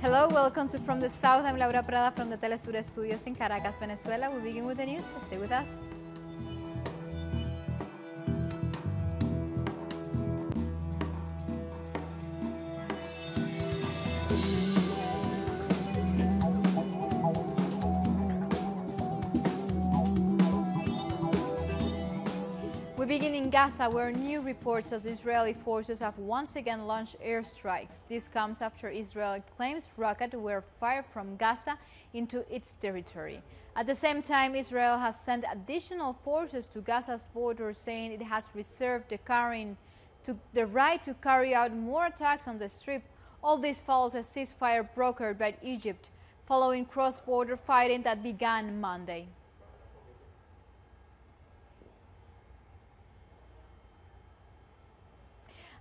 Hello, welcome to From the South. I'm Laura Prada from the Telesur Studios in Caracas, Venezuela. We begin with the news. Stay with us. We begin in Gaza, where new reports as Israeli forces have once again launched airstrikes. This comes after Israel claims rockets were fired from Gaza into its territory. At the same time, Israel has sent additional forces to Gaza's border, saying it has reserved the right to carry out more attacks on the Strip. All this follows a ceasefire brokered by Egypt, following cross-border fighting that began Monday.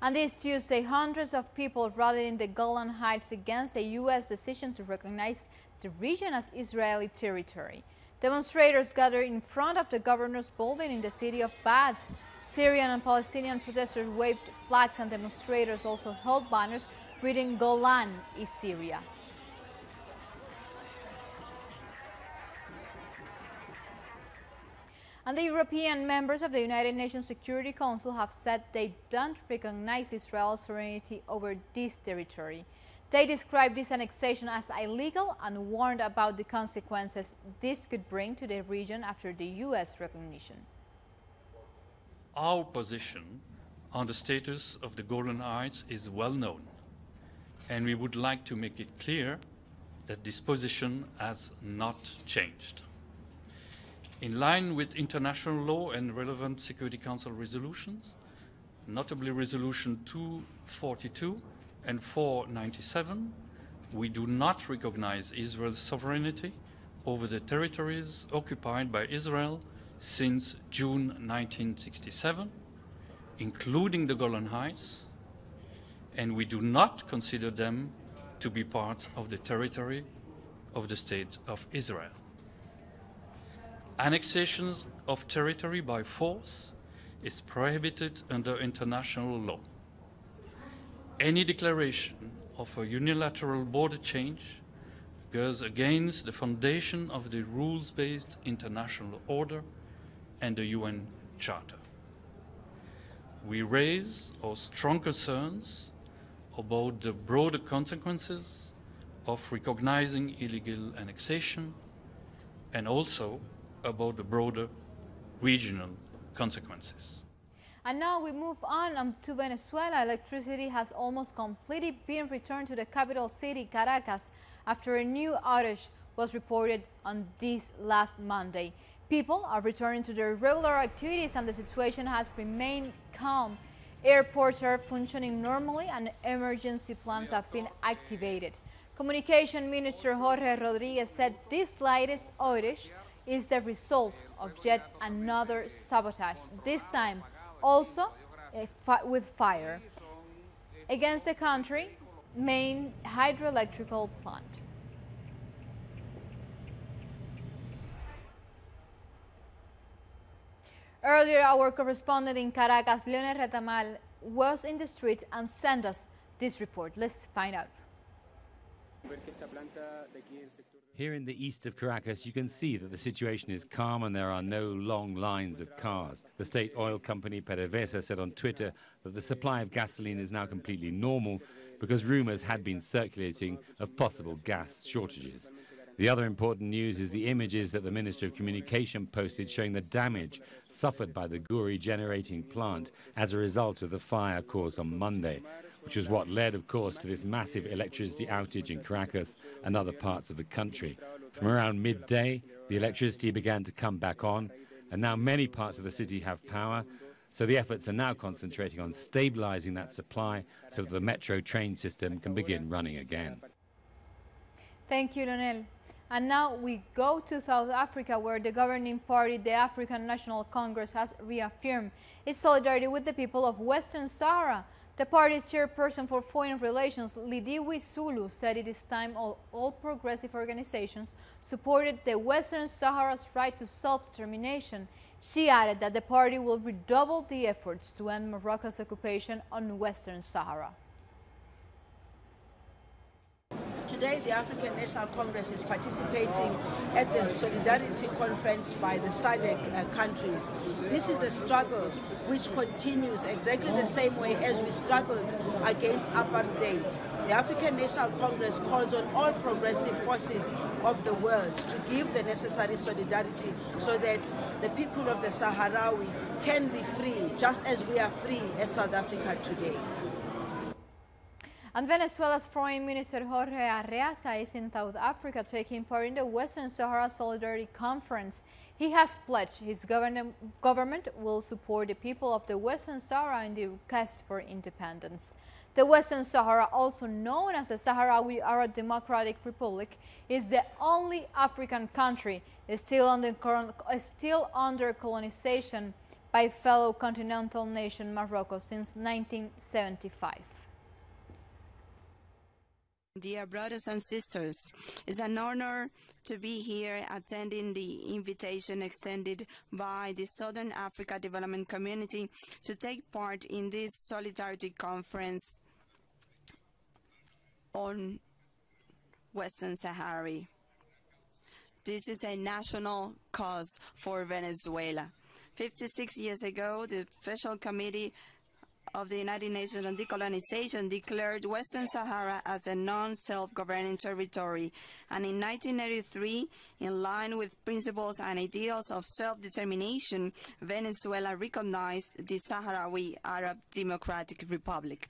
And this Tuesday, hundreds of people rallied in the Golan Heights against the U.S. decision to recognize the region as Israeli territory. Demonstrators gathered in front of the governor's building in the city of Bad. Syrian and Palestinian protesters waved flags, and demonstrators also held banners reading "Golan is Syria." And the European members of the United Nations Security Council have said they don't recognize Israel's sovereignty over this territory. They described this annexation as illegal and warned about the consequences this could bring to the region after the U.S. recognition. Our position on the status of the Golan Heights is well known, and we would like to make it clear that this position has not changed. In line with international law and relevant Security Council resolutions, notably Resolution 242 and 497, we do not recognize Israel's sovereignty over the territories occupied by Israel since June 1967, including the Golan Heights, and we do not consider them to be part of the territory of the State of Israel. Annexation of territory by force is prohibited under international law. Any declaration of a unilateral border change goes against the foundation of the rules-based international order and the UN Charter. We raise our strong concerns about the broader consequences of recognizing illegal annexation, and also about the broader regional consequences. And now we move on to Venezuela. Electricity has almost completely been returned to the capital city, Caracas, after a new outage was reported on this last Monday. People are returning to their regular activities and the situation has remained calm. Airports are functioning normally and emergency plans have been activated. Communication Minister Jorge Rodriguez said this latest outage is the result of yet another sabotage, this time also with fire, against the country's main hydroelectrical plant. Earlier, our correspondent in Caracas, Leonel Retamal, was in the street and sent us this report. Let's find out. Here in the east of Caracas, you can see that the situation is calm and there are no long lines of cars. The state oil company FtS said on Twitter that the supply of gasoline is now completely normal because rumors had been circulating of possible gas shortages. The other important news is the images that the Minister of Communication posted showing the damage suffered by the Guri generating plant as a result of the fire caused on Monday, which was what led, of course, to this massive electricity outage in Caracas and other parts of the country. From around midday, the electricity began to come back on, and now many parts of the city have power, so the efforts are now concentrating on stabilizing that supply so that the metro train system can begin running again. Thank you, Leonel. And now we go to South Africa, where the governing party, the African National Congress, has reaffirmed its solidarity with the people of Western Sahara. The party's chairperson for foreign relations, Lidiwe Sulu, said it is time all progressive organizations supported the Western Sahara's right to self-determination. She added that the party will redouble the efforts to end Morocco's occupation on Western Sahara. today, the African National Congress is participating at the Solidarity Conference by the SADC countries. This is a struggle which continues exactly the same way as we struggled against apartheid. The African National Congress calls on all progressive forces of the world to give the necessary solidarity so that the people of the Sahrawi can be free, just as we are free as South Africa today. And Venezuela's Foreign Minister Jorge Arreaza is in South Africa taking part in the Western Sahara Solidarity Conference. He has pledged his government will support the people of the Western Sahara in the quest for independence. The Western Sahara, also known as the Sahrawi Arab Democratic Republic, is the only African country still under colonization by fellow continental nation Morocco since 1975. Dear brothers and sisters, it's an honor to be here attending the invitation extended by the Southern Africa Development Community to take part in this Solidarity Conference on Western Sahara. This is a national cause for Venezuela. 56 years ago, the Special Committee of the United Nations on Decolonization declared Western Sahara as a non-self-governing territory, and in 1983, in line with principles and ideals of self-determination, Venezuela recognized the Sahrawi Arab Democratic Republic.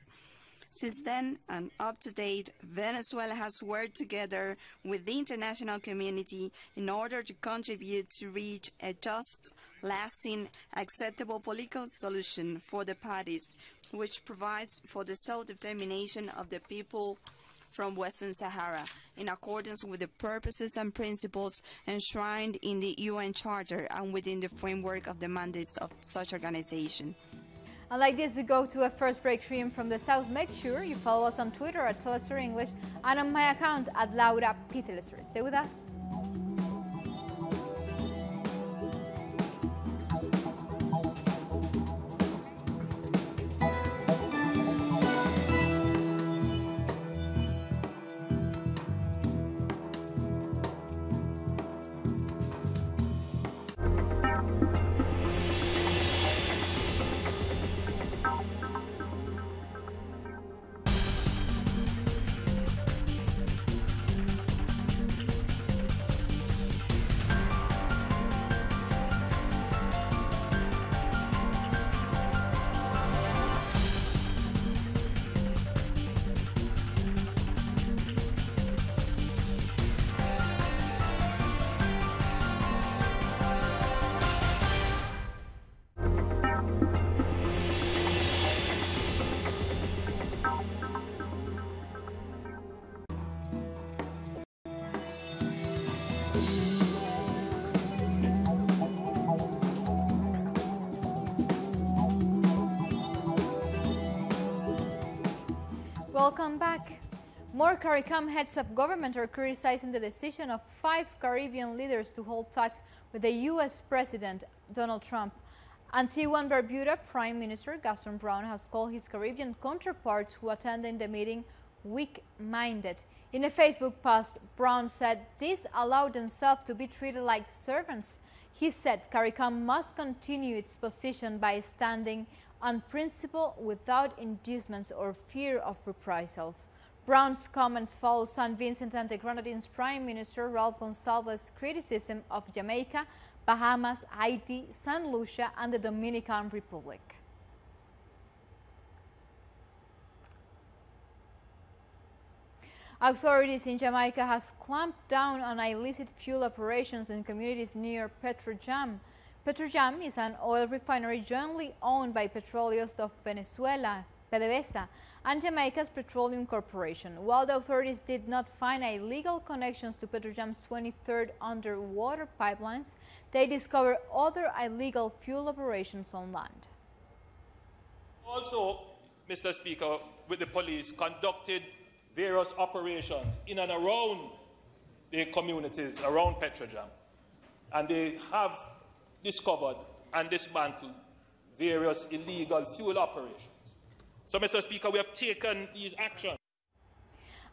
Since then, and up to date, Venezuela has worked together with the international community in order to contribute to reach a just, lasting, acceptable political solution for the parties, which provides for the self-determination of the people from Western Sahara, in accordance with the purposes and principles enshrined in the UN Charter and within the framework of the mandates of such organization. And like this, we go to a first break stream from the South. Make sure you follow us on Twitter at Telestory English and on my account at Laura P. Telestory. Stay with us. Welcome back. More CARICOM heads of government are criticizing the decision of 5 Caribbean leaders to hold talks with the U.S. President Donald Trump. Antigua and Barbuda Prime Minister Gaston Brown has called his Caribbean counterparts who attended the meeting weak-minded. In a Facebook post, Brown said these allowed themselves to be treated like servants. He said CARICOM must continue its position by standing on principle without inducements or fear of reprisals. Brown's comments follow St. Vincent and the Grenadines Prime Minister Ralph Gonsalves' criticism of Jamaica, Bahamas, Haiti, St. Lucia, and the Dominican Republic. Authorities in Jamaica has clamped down on illicit fuel operations in communities near Petrojam. Petrojam is an oil refinery jointly owned by Petróleos of Venezuela, PDVSA, and Jamaica's Petroleum Corporation. While the authorities did not find illegal connections to Petrojam's 23rd underwater pipelines, they discovered other illegal fuel operations on land. Also, Mr. Speaker, with the police conducted various operations in and around the communities around Petrojam, and they have discovered and dismantled various illegal fuel operations. So, Mr. Speaker, we have taken these actions.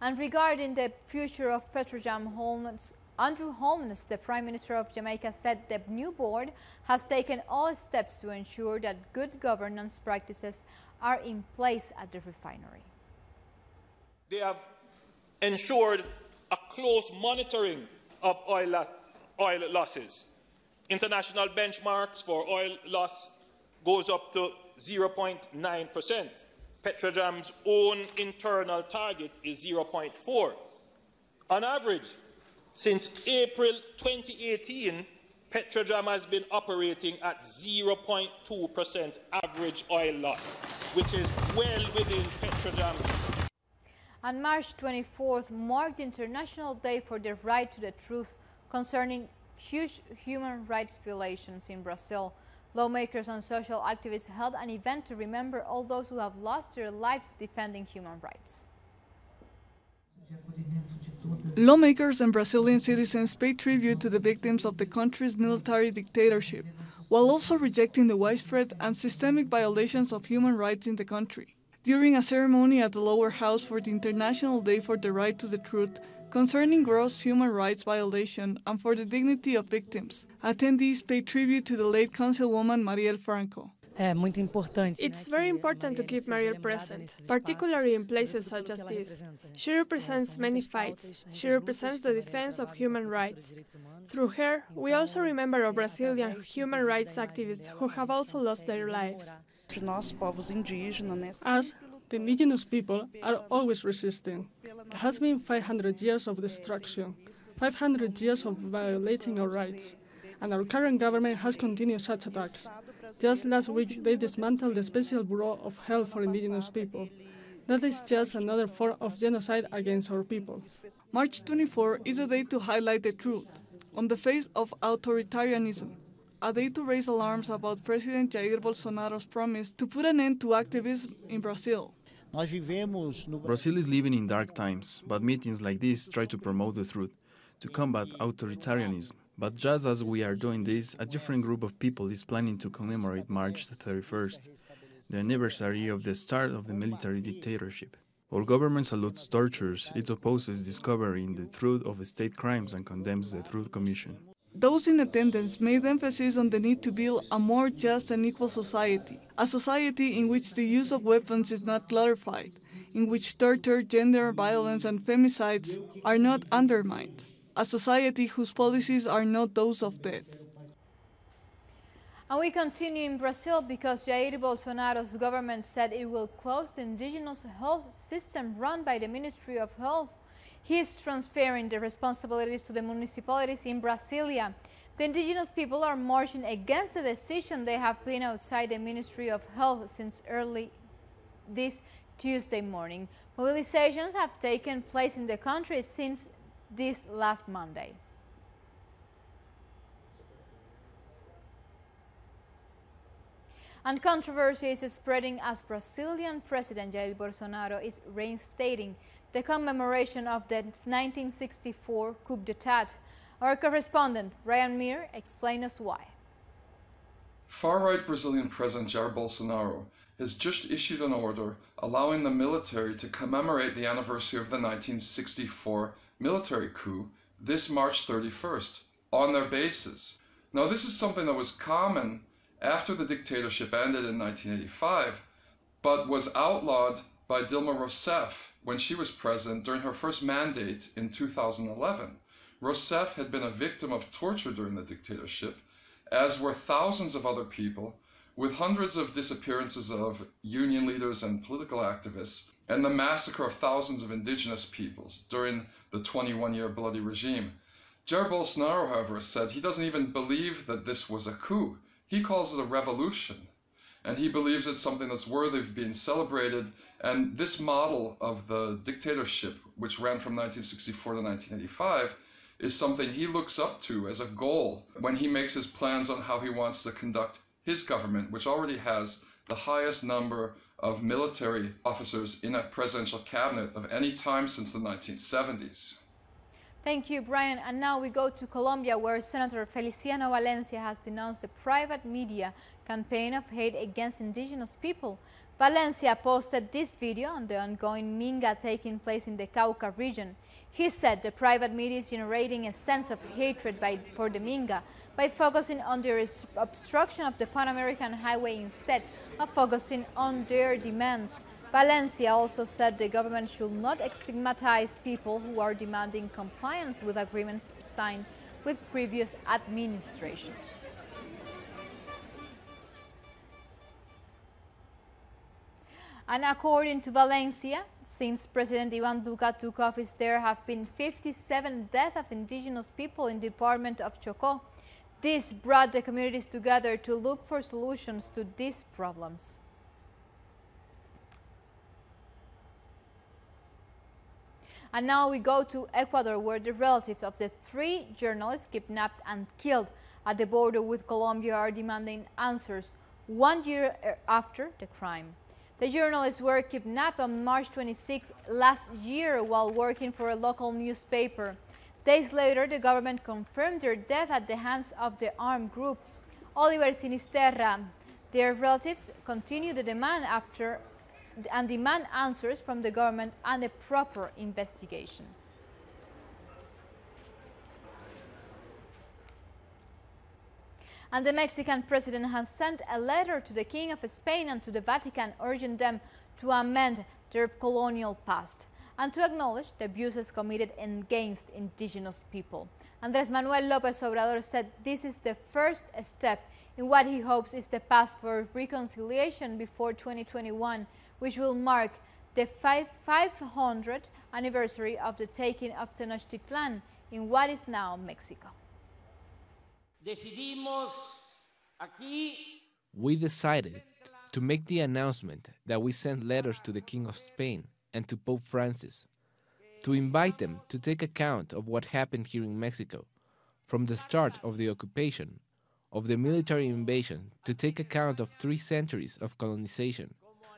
And regarding the future of Petrojam Holness, Andrew Holness, the Prime Minister of Jamaica, said the new board has taken all steps to ensure that good governance practices are in place at the refinery. They have ensured a close monitoring of oil losses. International benchmarks for oil loss goes up to 0.9%. Petrojam's own internal target is 0.4. On average, since April 2018, Petrojam has been operating at 0.2% average oil loss, which is well within Petrojam's. On March 24th marked the International Day for the Right to the Truth concerning huge human rights violations in Brazil. Lawmakers and social activists held an event to remember all those who have lost their lives defending human rights. Lawmakers and Brazilian citizens paid tribute to the victims of the country's military dictatorship, while also rejecting the widespread and systemic violations of human rights in the country. During a ceremony at the lower house for the International Day for the Right to the Truth, concerning gross human rights violation and for the dignity of victims, attendees paid tribute to the late Councilwoman Marielle Franco. It's very important to keep Marielle present, particularly in places such as this. She represents many fights. She represents the defense of human rights. Through her, we also remember our Brazilian human rights activists who have also lost their lives. Us, the indigenous people, are always resisting. There has been 500 years of destruction, 500 years of violating our rights, and our current government has continued such attacks. Just last week, they dismantled the Special Bureau of Health for Indigenous People. That is just another form of genocide against our people. March 24 is a day to highlight the truth on the face of authoritarianism, a day to raise alarms about President Jair Bolsonaro's promise to put an end to activism in Brazil. Brazil is living in dark times, but meetings like this try to promote the truth, to combat authoritarianism. But just as we are doing this, a different group of people is planning to commemorate March 31st, the anniversary of the start of the military dictatorship. Our government salutes tortures, it opposes discovering the truth of state crimes and condemns the Truth Commission. Those in attendance made emphasis on the need to build a more just and equal society, a society in which the use of weapons is not glorified, in which torture, gender violence, and femicides are not undermined, a society whose policies are not those of death. And we continue in Brazil because Jair Bolsonaro's government said it will close the indigenous health system run by the Ministry of Health. He is transferring the responsibilities to the municipalities in Brasilia. The indigenous people are marching against the decision. They have been outside the Ministry of Health since early this Tuesday morning. Mobilizations have taken place in the country since this last Monday. And controversy is spreading as Brazilian President Jair Bolsonaro is reinstating the commemoration of the 1964 coup d'etat. Our correspondent, Ryan Mir, explains us why. Far-right Brazilian President Jair Bolsonaro has just issued an order allowing the military to commemorate the anniversary of the 1964 military coup this March 31st on their bases. Now, this is something that was common after the dictatorship ended in 1985, but was outlawed by Dilma Rousseff when she was president during her first mandate in 2011. Rousseff had been a victim of torture during the dictatorship, as were thousands of other people, with hundreds of disappearances of union leaders and political activists, and the massacre of thousands of indigenous peoples during the 21-year bloody regime. Jair Bolsonaro, however, said he doesn't even believe that this was a coup. He calls it a revolution, and he believes it's something that's worthy of being celebrated. And this model of the dictatorship, which ran from 1964 to 1985, is something he looks up to as a goal when he makes his plans on how he wants to conduct his government, which already has the highest number of military officers in a presidential cabinet of any time since the 1970s. Thank you, Brian. And now we go to Colombia, where Senator Feliciano Valencia has denounced a private media campaign of hate against indigenous people. Valencia posted this video on the ongoing Minga taking place in the Cauca region. He said the private media is generating a sense of hatred for the Minga by focusing on their obstruction of the Pan American Highway instead of focusing on their demands. Valencia also said the government should not stigmatize people who are demanding compliance with agreements signed with previous administrations. And according to Valencia, since President Iván Duque took office, there have been 57 deaths of indigenous people in the department of Chocó. This brought the communities together to look for solutions to these problems. And now we go to Ecuador, where the relatives of the 3 journalists kidnapped and killed at the border with Colombia are demanding answers 1 year after the crime. The journalists were kidnapped on March 26 last year while working for a local newspaper. Days later, the government confirmed their death at the hands of the armed group. Oliver Sinisterra, their relatives continue the demand and demand answers from the government and a proper investigation. And the Mexican president has sent a letter to the King of Spain and to the Vatican urging them to amend their colonial past and to acknowledge the abuses committed against indigenous people. Andrés Manuel López Obrador said this is the first step in what he hopes is the path for reconciliation before 2021, which will mark the 500th anniversary of the taking of Tenochtitlan in what is now Mexico. We decided to make the announcement that we sent letters to the King of Spain and to Pope Francis to invite them to take account of what happened here in Mexico from the start of the occupation, of the military invasion, to take account of 3 centuries of colonization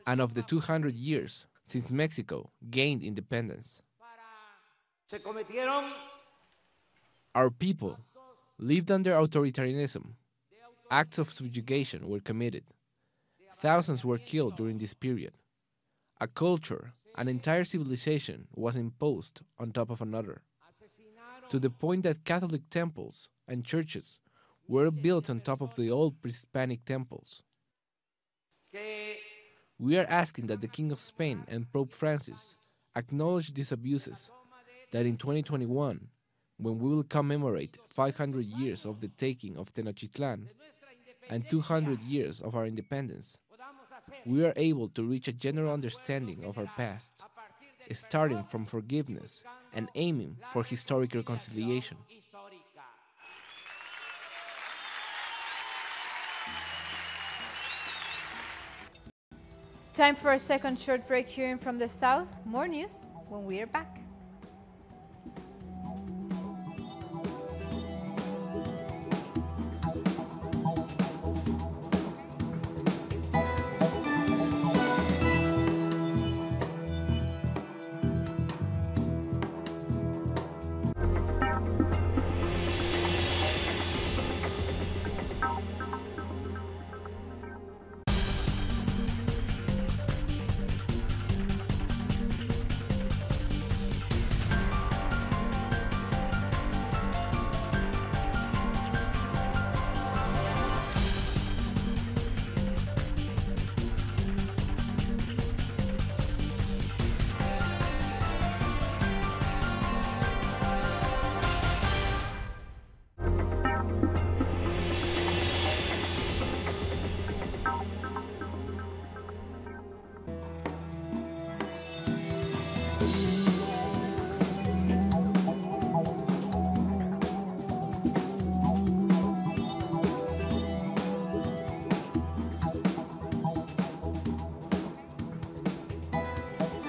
and of the 200 years since Mexico gained independence. Our people lived under authoritarianism. Acts of subjugation were committed. Thousands were killed during this period. A culture, an entire civilization was imposed on top of another, to the point that Catholic temples and churches were built on top of the old pre-Hispanic temples. We are asking that the King of Spain and Pope Francis acknowledge these abuses, that in 2021, when we will commemorate 500 years of the taking of Tenochtitlan and 200 years of our independence, we are able to reach a general understanding of our past, starting from forgiveness and aiming for historic reconciliation. Time for a second short break hearing from the South. More news when we are back.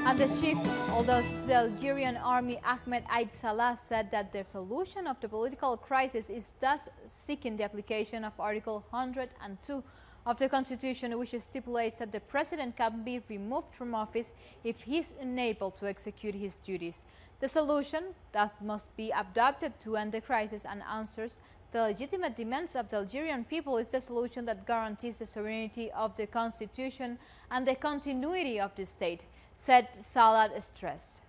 And the chief of the Algerian army, Ahmed Aid Salah, said that the solution of the political crisis is thus seeking the application of Article 102 of the Constitution, which stipulates that the president can be removed from office if he is unable to execute his duties. The solution that must be adopted to end the crisis and answers the legitimate demands of the Algerian people is the solution that guarantees the sovereignty of the Constitution and the continuity of the state, said Salat stressed.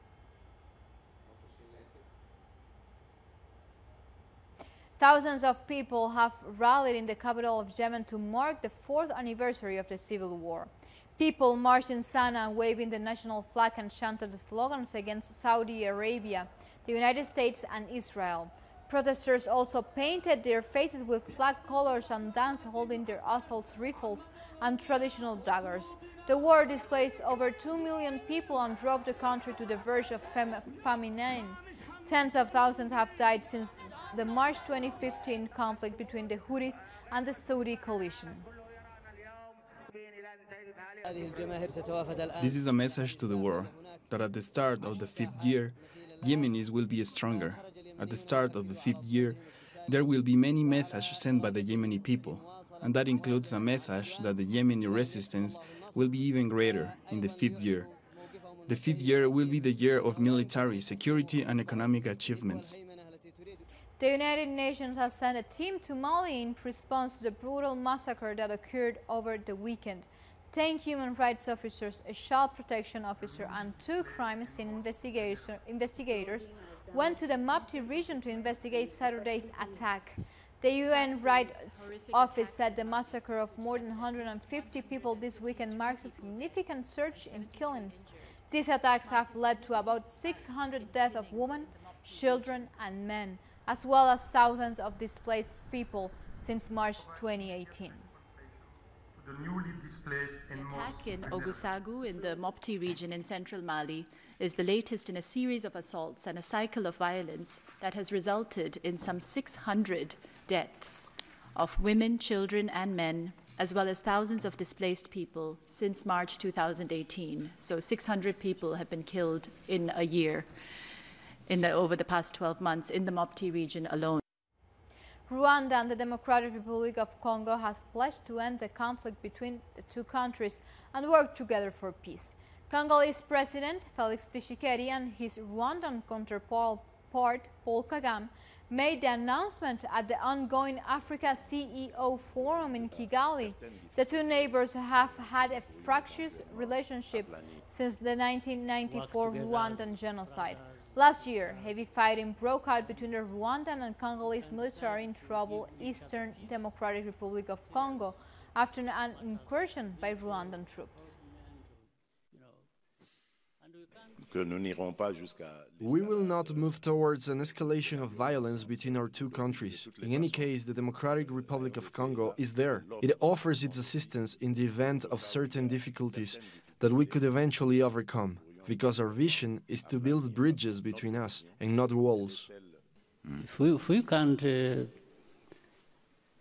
Thousands of people have rallied in the capital of Yemen to mark the 4th anniversary of the civil war. People marched in Sana'a waving the national flag and chanted slogans against Saudi Arabia, the United States and Israel. Protesters also painted their faces with flag colors and danced holding their assault rifles and traditional daggers. The war displaced over 2 million people and drove the country to the verge of famine. Tens of thousands have died since the March 2015 conflict between the Houthis and the Saudi coalition. This is a message to the world that at the start of the 5th year, Yemenis will be stronger. At the start of the 5th year, there will be many messages sent by the Yemeni people, and that includes a message that the Yemeni resistance will be even greater in the 5th year. The 5th year will be the year of military, security, and economic achievements. The United Nations has sent a team to Mali in response to the brutal massacre that occurred over the weekend. 10 human rights officers, a child protection officer, and 2 crime scene investigators went to the Mopti region to investigate Saturday's attack. The UN Rights Office said the massacre of more than 150 people this weekend marks a significant surge in killings. These attacks have led to about 600 deaths of women, children, and men, as well as thousands of displaced people since March 2018. The attack in Ogosagu in the Mopti region in central Mali is the latest in a series of assaults and a cycle of violence that has resulted in some 600 deaths of women, children, and men, as well as thousands of displaced people since March 2018. So 600 people have been killed in a year, over the past 12 months in the Mopti region alone. Rwanda and the Democratic Republic of Congo has pledged to end the conflict between the two countries and work together for peace. Congolese President Felix Tshisekedi and his Rwandan counterpart Paul Kagame made the announcement at the ongoing Africa CEO Forum in Kigali. The two neighbors have had a fractious relationship since the 1994 Rwandan genocide. Last year, heavy fighting broke out between the Rwandan and Congolese military in troubled Eastern Democratic Republic of Congo after an incursion by Rwandan troops. We will not move towards an escalation of violence between our two countries. In any case, the Democratic Republic of Congo is there. It offers its assistance in the event of certain difficulties that we could eventually overcome, because our vision is to build bridges between us and not walls. If we can't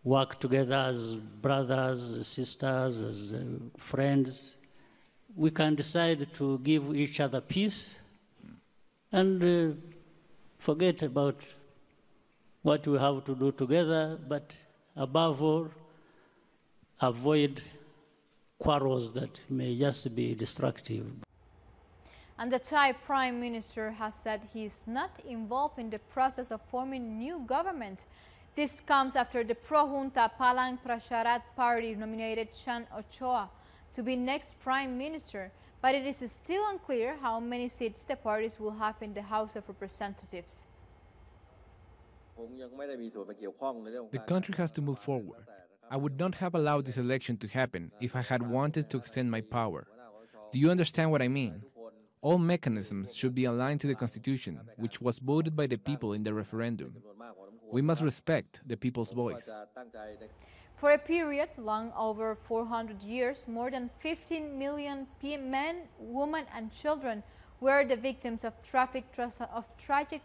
work together as brothers, sisters, as friends, we can decide to give each other peace and forget about what we have to do together, but above all, avoid quarrels that may just be destructive. And the Thai Prime Minister has said he is not involved in the process of forming new government. This comes after the pro-junta Palang Pracharat party nominated Chan Ochoa to be next Prime Minister, but it is still unclear how many seats the parties will have in the House of Representatives. The country has to move forward. I would not have allowed this election to happen if I had wanted to extend my power. Do you understand what I mean? All mechanisms should be aligned to the Constitution, which was voted by the people in the referendum. We must respect the people's voice. For a period long over 400 years, more than 15 million men, women, and children were the victims of tragic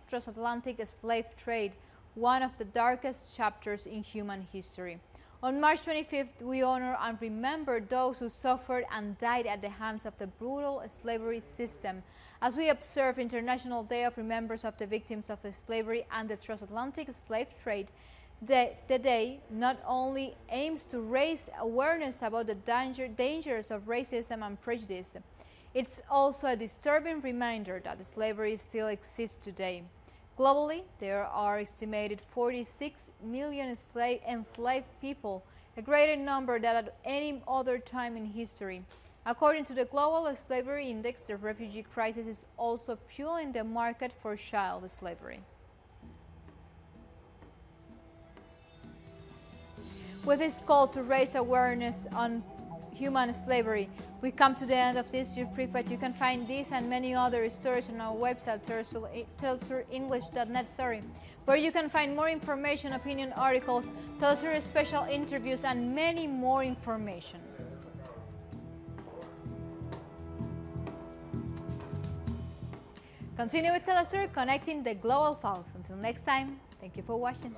transatlantic slave trade, one of the darkest chapters in human history. On March 25th, we honor and remember those who suffered and died at the hands of the brutal slavery system. As we observe International Day of Remembrance of the Victims of Slavery and the Transatlantic Slave Trade, The day not only aims to raise awareness about the dangers of racism and prejudice, it's also a disturbing reminder that slavery still exists today. Globally, there are estimated 46 million enslaved people, a greater number than at any other time in history. According to the Global Slavery Index, the refugee crisis is also fueling the market for child slavery. With this call to raise awareness on human slavery, we come to the end of this news brief, but you can find this and many other stories on our website, telsurenglish.net, where you can find more information, opinion articles, Telesur special interviews, and many more information. Continue with Telesur, connecting the global south. Until next time, thank you for watching.